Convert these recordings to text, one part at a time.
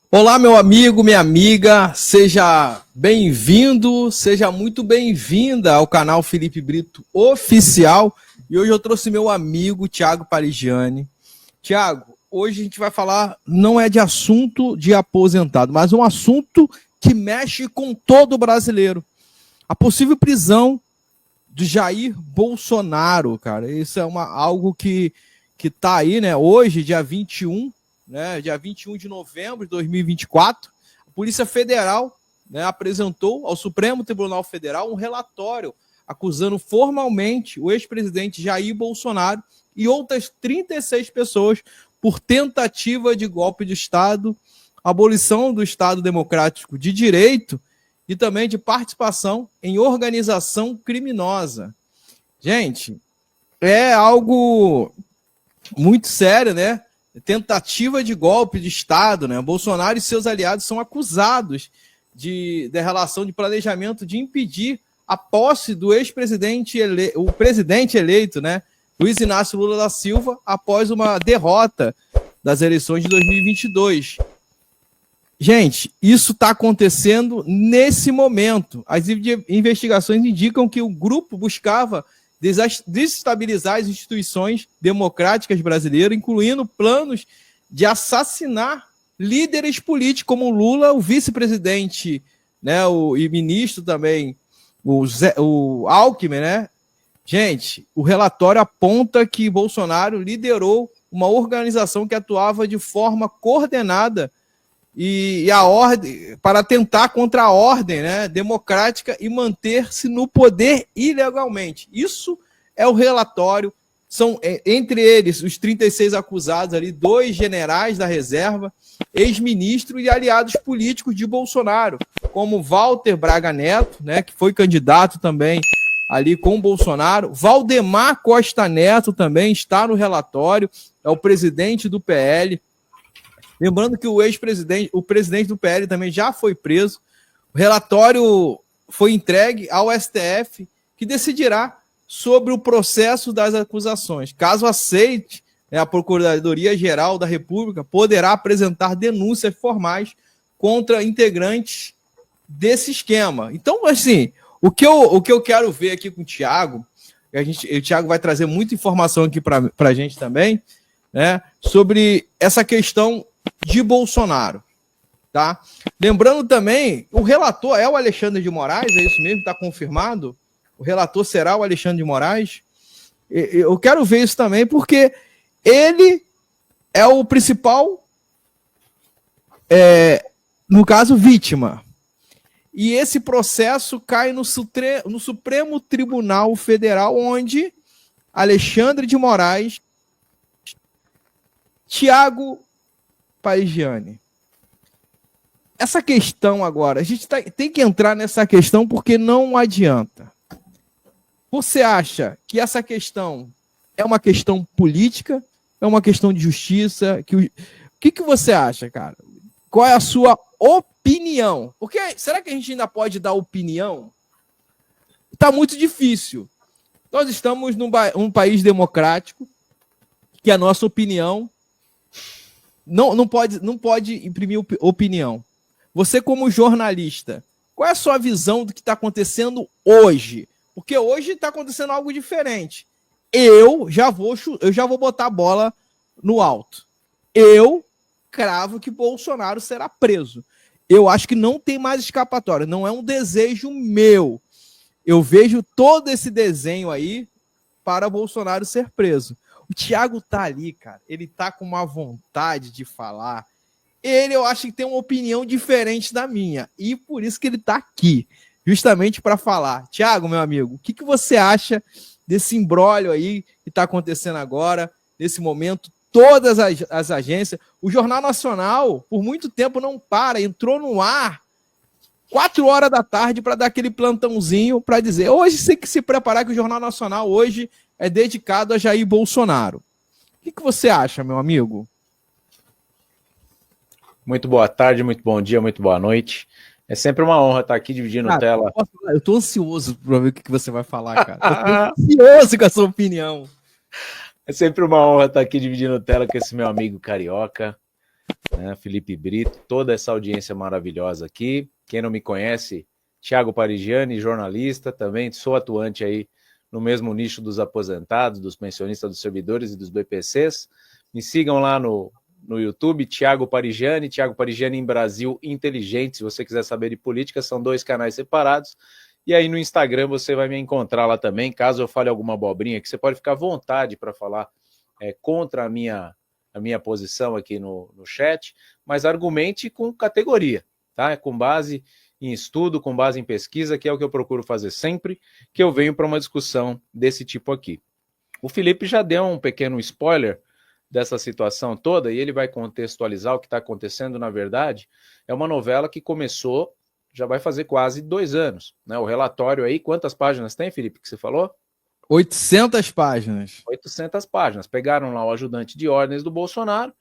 Olá, meu amigo, minha amiga, seja bem-vindo, seja muito bem-vinda ao canal Felipe Brito Oficial. E hoje eu trouxe meu amigo Thiago Parigiani. Thiago, hoje a gente vai falar, não é de assunto de aposentado, mas um assunto que mexe com todo brasileiro. A possível prisão de Jair Bolsonaro, cara. Isso é algo que tá aí, né? Hoje, dia 21, né, dia 21 de novembro de 2024, a Polícia Federal, né, apresentou ao Supremo Tribunal Federal um relatório acusando formalmente o ex-presidente Jair Bolsonaro e outras 36 pessoas por tentativa de golpe de Estado, abolição do Estado Democrático de Direito e também de participação em organização criminosa. Gente, é algo muito sério, né? Tentativa de golpe de Estado, né? Bolsonaro e seus aliados são acusados da relação de planejamento de impedir a posse do ex-presidente, o presidente eleito, né? Luiz Inácio Lula da Silva, após uma derrota das eleições de 2022. Gente, isso está acontecendo nesse momento. As investigações indicam que o grupo buscava desestabilizar as instituições democráticas brasileiras, incluindo planos de assassinar líderes políticos como Lula, o vice-presidente, né, e ministro também, o Alckmin, né? Gente, o relatório aponta que Bolsonaro liderou uma organização que atuava de forma coordenada e a ordem para tentar contra a ordem, né, democrática e manter-se no poder ilegalmente. Isso é o relatório. São, entre eles, os 36 acusados ali, 2 generais da reserva, ex-ministro e aliados políticos de Bolsonaro, como Walter Braga Neto, né, que foi candidato também ali com Bolsonaro. Valdemar Costa Neto também está no relatório, é o presidente do PL. Lembrando que o presidente do PL também já foi preso. O relatório foi entregue ao STF, que decidirá sobre o processo das acusações. Caso aceite, a Procuradoria-Geral da República poderá apresentar denúncias formais contra integrantes desse esquema. Então, assim, o que eu quero ver aqui com o Thiago, o Thiago vai trazer muita informação aqui para a gente também, né, sobre essa questão de Bolsonaro, tá? Lembrando também, o relator é o Alexandre de Moraes, é isso mesmo, está confirmado? O relator será o Alexandre de Moraes? Eu quero ver isso também, porque ele é o principal, no caso, vítima. E esse processo cai no Supremo Tribunal Federal, onde Alexandre de Moraes, Thiago Parigiani. Essa questão agora, a gente tem que entrar nessa questão porque não adianta. Você acha que essa questão é uma questão política? É uma questão de justiça? O que você acha, cara? Qual é a sua opinião? Porque será que a gente ainda pode dar opinião? Está muito difícil. Nós estamos num país democrático que a nossa opinião não pode imprimir opinião. Você, como jornalista, qual é a sua visão do que está acontecendo hoje? Porque hoje está acontecendo algo diferente. Eu já vou botar a bola no alto. Eu cravo que Bolsonaro será preso. Eu acho que não tem mais escapatória. Não é um desejo meu. Eu vejo todo esse desenho aí para Bolsonaro ser preso. O Thiago tá ali, cara. Ele tá com uma vontade de falar. Eu acho que tem uma opinião diferente da minha. E por isso que ele tá aqui. Justamente para falar. Thiago, meu amigo, o que você acha desse imbróglio aí que tá acontecendo agora, nesse momento? Todas as agências. O Jornal Nacional, por muito tempo, não para. Entrou no ar 4 horas da tarde para dar aquele plantãozinho para dizer, hoje tem que se preparar que o Jornal Nacional hoje é dedicado a Jair Bolsonaro. O que você acha, meu amigo? Muito boa tarde, muito bom dia, muito boa noite. É sempre uma honra estar aqui dividindo tela. Eu tô ansioso para ver o que você vai falar, cara. Eu tô ansioso com a sua opinião. É sempre uma honra estar aqui dividindo tela com esse meu amigo carioca. né? Felipe Brito, toda essa audiência maravilhosa aqui. Quem não me conhece, Thiago Parigiani, jornalista, também sou atuante aí no mesmo nicho dos aposentados, dos pensionistas, dos servidores e dos BPCs. Me sigam lá no YouTube, Thiago Parigiani em Brasil Inteligente, se você quiser saber de política, são 2 canais separados. E aí no Instagram você vai me encontrar lá também, caso eu fale alguma abobrinha, que você pode ficar à vontade para falar contra a minha posição aqui no chat, mas argumente com categoria, tá? Com base em estudo, com base em pesquisa, que é o que eu procuro fazer sempre que eu venho para uma discussão desse tipo aqui. O Felipe já deu um pequeno spoiler dessa situação toda, e ele vai contextualizar o que está acontecendo, na verdade. É uma novela que começou, já vai fazer quase 2 anos, né? O relatório aí, quantas páginas tem, Felipe, que você falou? 800 páginas. 800 páginas. Pegaram lá o ajudante de ordens do Bolsonaro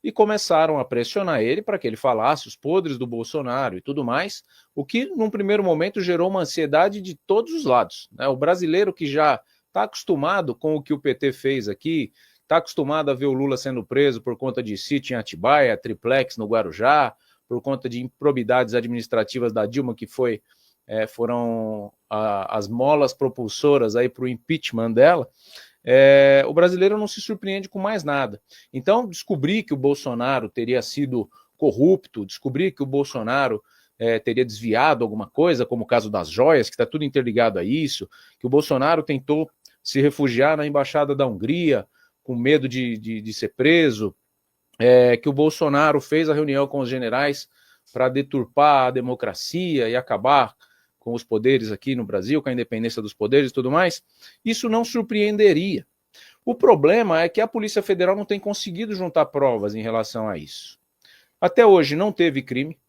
e começaram a pressionar ele para que ele falasse os podres do Bolsonaro e tudo mais, o que, num primeiro momento, gerou uma ansiedade de todos os lados, né? O brasileiro que já está acostumado com o que o PT fez aqui, está acostumado a ver o Lula sendo preso por conta de sítio em Atibaia, triplex no Guarujá, por conta de improbidades administrativas da Dilma, que foram as molas propulsoras aí para o impeachment dela. O brasileiro não se surpreende com mais nada. Então, descobrir que o Bolsonaro teria sido corrupto, descobrir que o Bolsonaro teria desviado alguma coisa, como o caso das joias, que está tudo interligado a isso, que o Bolsonaro tentou se refugiar na embaixada da Hungria, com medo de ser preso, que o Bolsonaro fez a reunião com os generais para deturpar a democracia e acabar com os poderes aqui no Brasil, com a independência dos poderes e tudo mais, isso não surpreenderia. O problema é que a Polícia Federal não tem conseguido juntar provas em relação a isso. Até hoje não teve crime,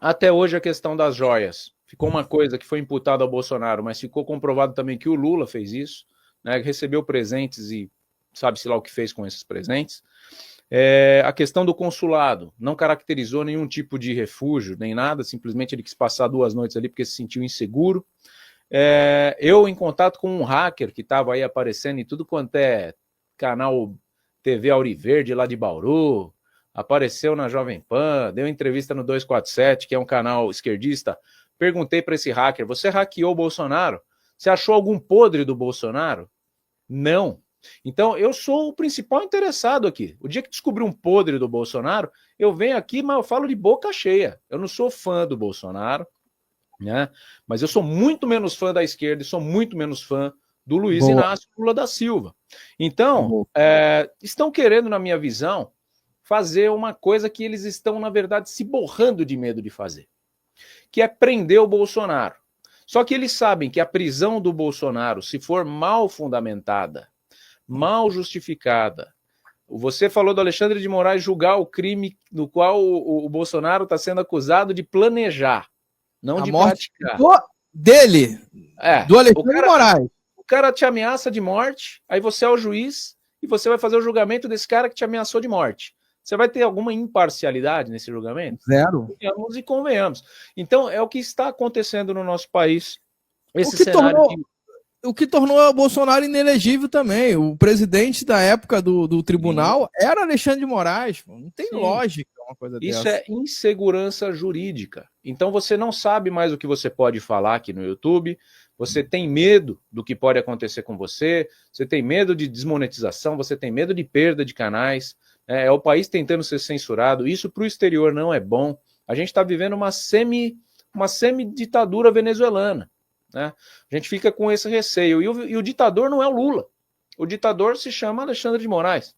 até hoje a questão das joias ficou uma coisa que foi imputada ao Bolsonaro, mas ficou comprovado também que o Lula fez isso, né, recebeu presentes e sabe-se lá o que fez com esses presentes. A questão do consulado não caracterizou nenhum tipo de refúgio, nem nada, simplesmente ele quis passar 2 noites ali porque se sentiu inseguro. Eu, em contato com um hacker que estava aí aparecendo em tudo quanto é canal TV Auriverde lá de Bauru, apareceu na Jovem Pan, deu entrevista no 247, que é um canal esquerdista. Perguntei para esse hacker, você hackeou o Bolsonaro? Você achou algum podre do Bolsonaro? Não. Então, eu sou o principal interessado aqui. O dia que descobri um podre do Bolsonaro, eu venho aqui, mas eu falo de boca cheia. Eu não sou fã do Bolsonaro, né? Mas eu sou muito menos fã da esquerda e sou muito menos fã do Luiz Inácio Lula da Silva. Então, estão querendo, na minha visão, fazer uma coisa que eles estão, na verdade, se borrando de medo de fazer, que é prender o Bolsonaro. Só que eles sabem que a prisão do Bolsonaro, se for mal fundamentada, mal justificada. Você falou do Alexandre de Moraes julgar o crime no qual o Bolsonaro está sendo acusado de planejar, não de praticar. Dele, do Alexandre de Moraes. O cara te ameaça de morte, aí você é o juiz e você vai fazer o julgamento desse cara que te ameaçou de morte. Você vai ter alguma imparcialidade nesse julgamento? Zero. Convenhamos e convenhamos. Então, é o que está acontecendo no nosso país. Esse cenário o que tornou o Bolsonaro inelegível também. O presidente da época do tribunal era Alexandre de Moraes. Não tem lógica uma coisa dessa. Isso é insegurança jurídica. Então você não sabe mais o que você pode falar aqui no YouTube, você tem medo do que pode acontecer com você, você tem medo de desmonetização, você tem medo de perda de canais. É o país tentando ser censurado. Isso para o exterior não é bom. A gente está vivendo uma semi-ditadura venezuelana. Né? A gente fica com esse receio. E o ditador não é o Lula. O ditador se chama Alexandre de Moraes.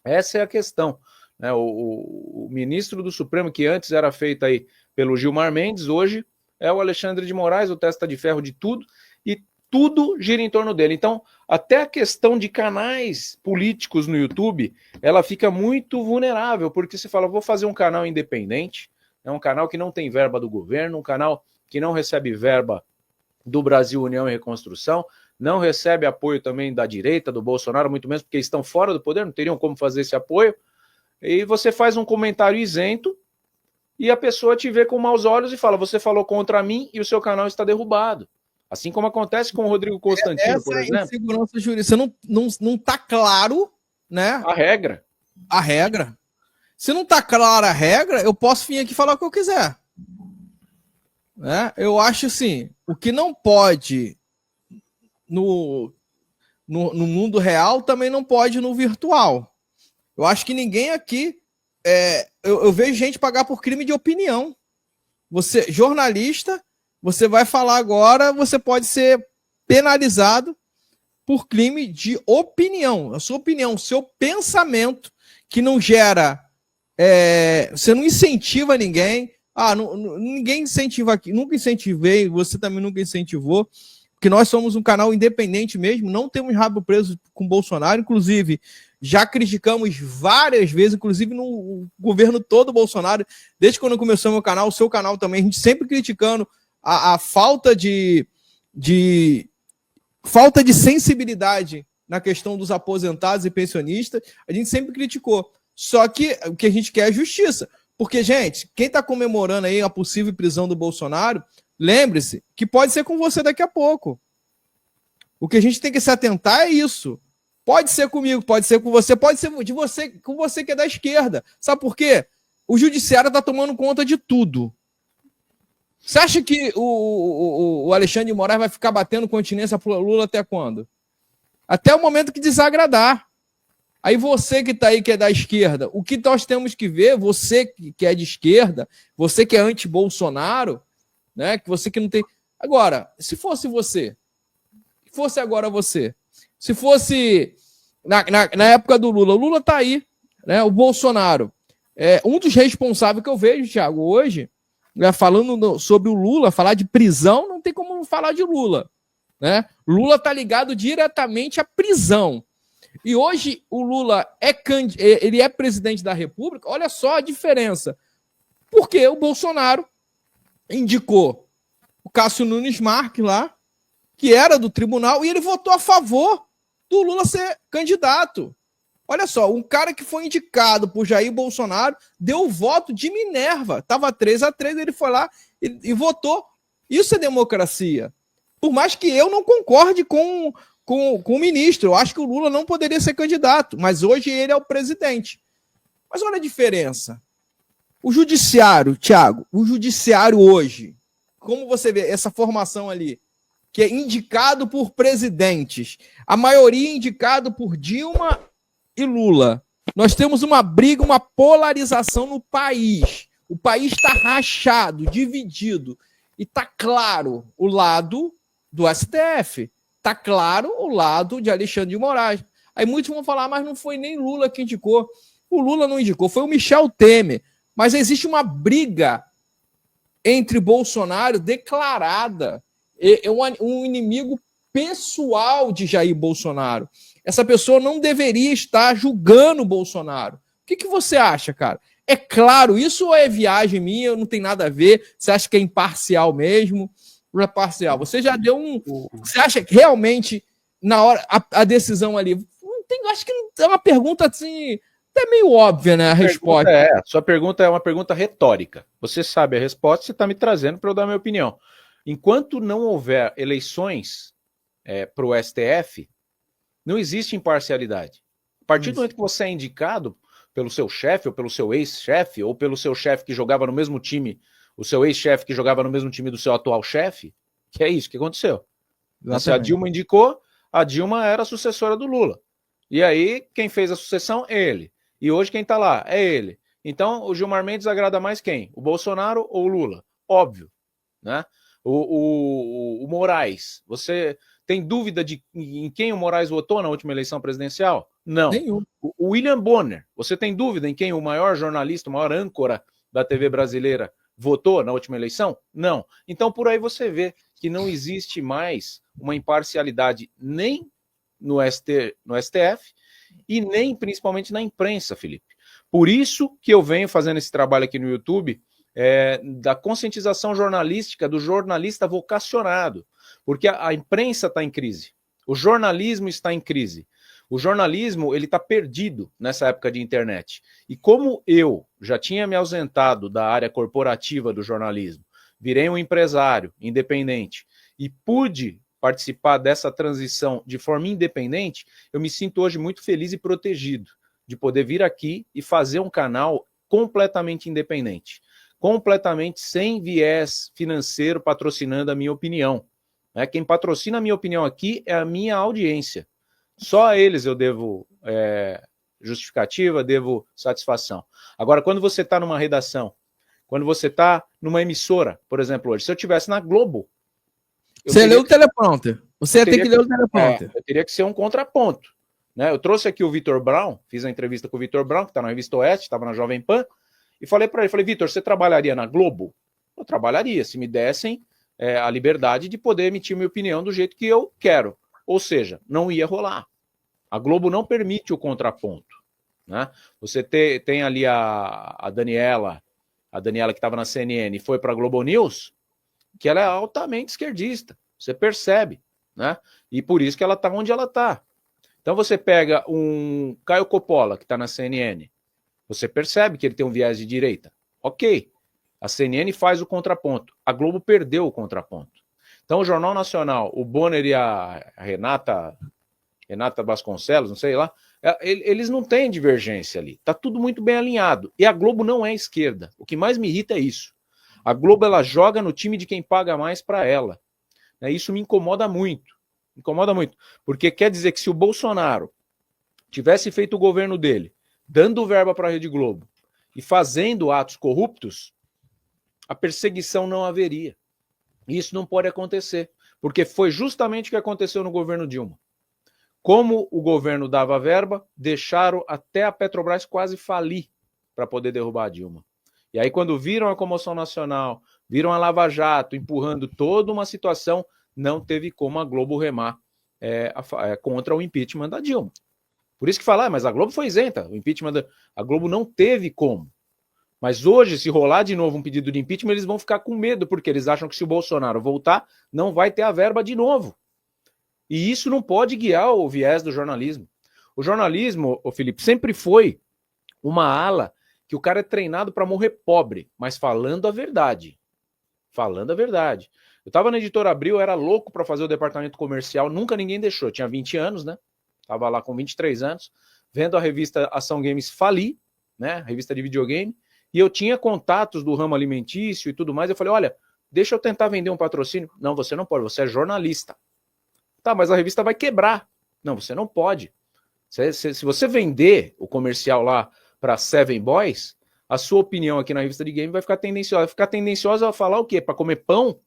Essa é a questão. Né? O ministro do Supremo, que antes era feito aí pelo Gilmar Mendes, hoje é o Alexandre de Moraes, o testa de ferro de tudo, e tudo gira em torno dele. Então, até a questão de canais políticos no YouTube, ela fica muito vulnerável, porque você fala, vou fazer um canal independente, é um canal que não tem verba do governo, um canal que não recebe verba do Brasil União e Reconstrução, não recebe apoio também da direita, do Bolsonaro, muito menos porque estão fora do poder, não teriam como fazer esse apoio, e você faz um comentário isento, e a pessoa te vê com maus olhos e fala, você falou contra mim e o seu canal está derrubado. Assim como acontece com o Rodrigo Constantino, por exemplo. Essa é a insegurança jurídica. Não tá claro, né? A regra. A regra. Se não tá clara a regra, eu posso vir aqui falar o que eu quiser. Né? Eu acho assim, o que não pode no mundo real também não pode no virtual. Eu acho que ninguém aqui... eu vejo gente pagar por crime de opinião. Você, jornalista, você vai falar agora, você pode ser penalizado por crime de opinião. A sua opinião, o seu pensamento, que não gera... você não incentiva ninguém. Ninguém incentiva aqui. Nunca incentivei, você também nunca incentivou. Porque nós somos um canal independente mesmo, não temos rabo preso com Bolsonaro. Inclusive, já criticamos várias vezes, inclusive no governo todo Bolsonaro, desde quando começou meu canal, o seu canal também, a gente sempre criticando a falta de sensibilidade na questão dos aposentados e pensionistas, a gente sempre criticou. Só que o que a gente quer é justiça. Porque, gente, quem está comemorando aí a possível prisão do Bolsonaro, lembre-se que pode ser com você daqui a pouco. O que a gente tem que se atentar é isso. Pode ser comigo, pode ser com você, pode ser com você que é da esquerda. Sabe por quê? O judiciário está tomando conta de tudo. Você acha que o Alexandre de Moraes vai ficar batendo continência pro Lula até quando? Até o momento que desagradar. Aí você que está aí, que é da esquerda, o que nós temos que ver, você que é de esquerda, você que é anti-Bolsonaro, né? Que você que não tem... Agora, se fosse você, se fosse agora você, se fosse na época do Lula, o Lula está aí, né? O Bolsonaro. Um dos responsáveis que eu vejo, Thiago, hoje, falando sobre o Lula, falar de prisão, não tem como não falar de Lula. Né? Lula está ligado diretamente à prisão. E hoje o Lula ele é presidente da República. Olha só a diferença. Porque o Bolsonaro indicou o Cássio Nunes Marques lá, que era do tribunal, e ele votou a favor do Lula ser candidato. Olha só, um cara que foi indicado por Jair Bolsonaro deu o voto de Minerva. Estava 3-3, ele foi lá e votou. Isso é democracia. Por mais que eu não concorde com o ministro, eu acho que o Lula não poderia ser candidato, mas hoje ele é o presidente. Mas olha a diferença. O judiciário, Thiago, o judiciário hoje, como você vê essa formação ali, que é indicado por presidentes, a maioria indicado por Dilma e Lula. Nós temos uma briga, uma polarização no país. O país está rachado, dividido. E está claro o lado do STF. Está claro o lado de Alexandre de Moraes. Aí muitos vão falar, mas não foi nem Lula que indicou. O Lula não indicou, foi o Michel Temer. Mas existe uma briga entre Bolsonaro declarada. É um inimigo pessoal de Jair Bolsonaro. Essa pessoa não deveria estar julgando o Bolsonaro. O que você acha, cara? É claro, isso é viagem minha, não tem nada a ver. Você acha que é imparcial mesmo? Não é parcial. Você já deu um... Você acha que realmente, na hora, a decisão ali... Não tem, acho que é uma pergunta assim... Até meio óbvia, né, a resposta. Sua pergunta é uma pergunta retórica. Você sabe a resposta, você está me trazendo para eu dar a minha opinião. Enquanto não houver eleições para o STF, não existe imparcialidade. A partir do momento que você é indicado pelo seu chefe, ou pelo seu ex-chefe, ou pelo seu chefe que jogava no mesmo time, o seu ex-chefe que jogava no mesmo time do seu atual chefe, que é isso que aconteceu. Se a Dilma indicou, a Dilma era a sucessora do Lula. E aí, quem fez a sucessão? Ele. E hoje quem está lá? É ele. Então, o Gilmar Mendes agrada mais quem? O Bolsonaro ou o Lula? Óbvio. Né? O Moraes, você tem dúvida em quem o Moraes votou na última eleição presidencial? Não. Nenhum. O William Bonner, você tem dúvida em quem o maior jornalista, o maior âncora da TV brasileira votou na última eleição? Não. Então, por aí você vê que não existe mais uma imparcialidade nem no STF e nem principalmente na imprensa, Felipe. Por isso que eu venho fazendo esse trabalho aqui no YouTube da conscientização jornalística do jornalista vocacionado, porque a imprensa está em crise, o jornalismo está em crise, o jornalismo ele está perdido nessa época de internet. E como eu já tinha me ausentado da área corporativa do jornalismo, virei um empresário independente e pude participar dessa transição de forma independente, eu me sinto hoje muito feliz e protegido. de poder vir aqui e fazer um canal completamente independente, completamente sem viés financeiro patrocinando a minha opinião. Quem patrocina a minha opinião aqui é a minha audiência. Só a eles eu devo justificativa, devo satisfação. Agora, quando você está numa redação, quando você está numa emissora, por exemplo, hoje, se eu estivesse na Globo... Você leu o teleprompter. Você ia ter que ler o teleprompter. Eu teria que ser um contraponto. Né? Eu trouxe aqui o Vitor Brown, fiz a entrevista com o Vitor Brown, que está na Revista Oeste, estava na Jovem Pan, e falei para ele, Vitor, você trabalharia na Globo? Eu trabalharia, se me dessem a liberdade de poder emitir minha opinião do jeito que eu quero. Ou seja, não ia rolar. A Globo não permite o contraponto. Né? Você tem ali a Daniela que estava na CNN e foi para a Globo News, que ela é altamente esquerdista. Você percebe. Né? E por isso que ela está onde ela está. Então você pega um Caio Coppola, que está na CNN, você percebe que ele tem um viés de direita. Ok. A CNN faz o contraponto. A Globo perdeu o contraponto. Então o Jornal Nacional, o Bonner e a Renata Vasconcelos, não sei lá, eles não têm divergência ali. Está tudo muito bem alinhado. E a Globo não é esquerda. O que mais me irrita é isso. A Globo ela joga no time de quem paga mais para ela. Isso me incomoda muito. Incomoda muito. Porque quer dizer que se o Bolsonaro tivesse feito o governo dele, dando verba para a Rede Globo e fazendo atos corruptos, a perseguição não haveria. E isso não pode acontecer. Porque foi justamente o que aconteceu no governo Dilma. Como o governo dava verba, deixaram até a Petrobras quase falir para poder derrubar a Dilma. E aí quando viram a comoção nacional, viram a Lava Jato empurrando toda uma situação, não teve como a Globo remar contra o impeachment da Dilma. Por isso que falar, mas a Globo foi isenta, o impeachment a Globo não teve como. Mas hoje, se rolar de novo um pedido de impeachment, eles vão ficar com medo, porque eles acham que se o Bolsonaro voltar, não vai ter a verba de novo. E isso não pode guiar o viés do jornalismo. O jornalismo, Felipe, sempre foi uma ala que o cara é treinado para morrer pobre, mas falando a verdade. Falando a verdade. Eu estava na Editora Abril, era louco para fazer o departamento comercial, nunca ninguém deixou. Tinha 20 anos, né? Estava lá com 23 anos, vendo a revista Ação Games falir, né? Revista de videogame, e eu tinha contatos do ramo alimentício e tudo mais. Eu falei, olha, deixa eu tentar vender um patrocínio. Não, você não pode, você é jornalista. Tá, mas a revista vai quebrar. Não, você não pode. Se você vender o comercial lá para Seven Boys, a sua opinião aqui na revista de game vai ficar tendenciosa. Vai ficar tendenciosa a falar o quê? Para comer pão?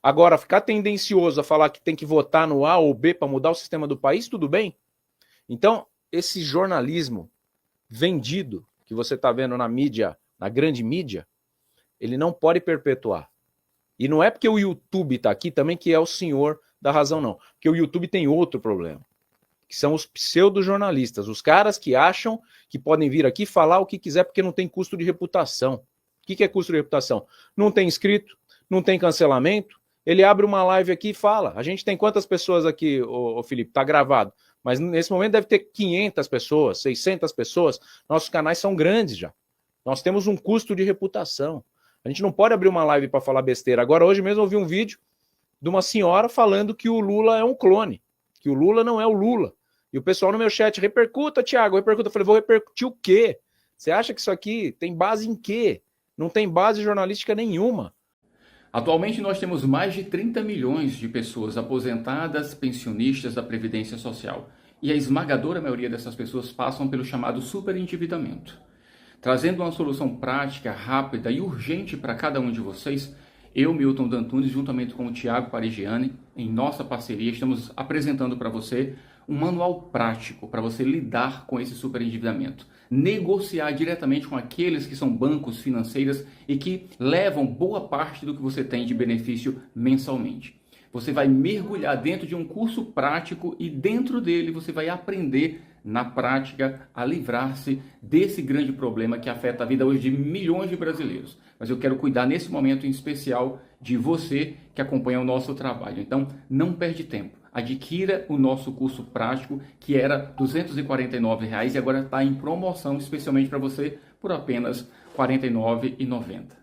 Agora, ficar tendencioso a falar que tem que votar no A ou B para mudar o sistema do país, tudo bem? Então, esse jornalismo vendido que você está vendo na mídia, na grande mídia, ele não pode perpetuar. E não é porque o YouTube está aqui também que é o senhor da razão, não. Porque o YouTube tem outro problema, que são os pseudo-jornalistas, os caras que acham que podem vir aqui falar o que quiser porque não tem custo de reputação. O que é custo de reputação? Não tem inscrito, não tem cancelamento, ele abre uma live aqui e fala. A gente tem quantas pessoas aqui, Felipe? Está gravado. Mas nesse momento deve ter 500 pessoas, 600 pessoas. Nossos canais são grandes já. Nós temos um custo de reputação. A gente não pode abrir uma live para falar besteira. Agora, hoje mesmo eu vi um vídeo de uma senhora falando que o Lula é um clone, que o Lula não é o Lula. E o pessoal no meu chat, repercuta, Thiago, repercuta. Eu falei, vou repercutir o quê? Você acha que isso aqui tem base em quê? Não tem base jornalística nenhuma. Atualmente nós temos mais de 30 milhões de pessoas aposentadas, pensionistas da Previdência Social. E a esmagadora maioria dessas pessoas passam pelo chamado superendividamento. Trazendo uma solução prática, rápida e urgente para cada um de vocês, eu, Milton D'Antunes, juntamente com o Thiago Parigiani, em nossa parceria, estamos apresentando para você um manual prático para você lidar com esse superendividamento. Negociar diretamente com aqueles que são bancos financeiros e que levam boa parte do que você tem de benefício mensalmente. Você vai mergulhar dentro de um curso prático e dentro dele você vai aprender na prática a livrar-se desse grande problema que afeta a vida hoje de milhões de brasileiros. Mas eu quero cuidar nesse momento em especial de você que acompanha o nosso trabalho. Então, não perde tempo. Adquira o nosso curso prático, que era R$ 249 e agora está em promoção, especialmente para você, por apenas R$ 49,90.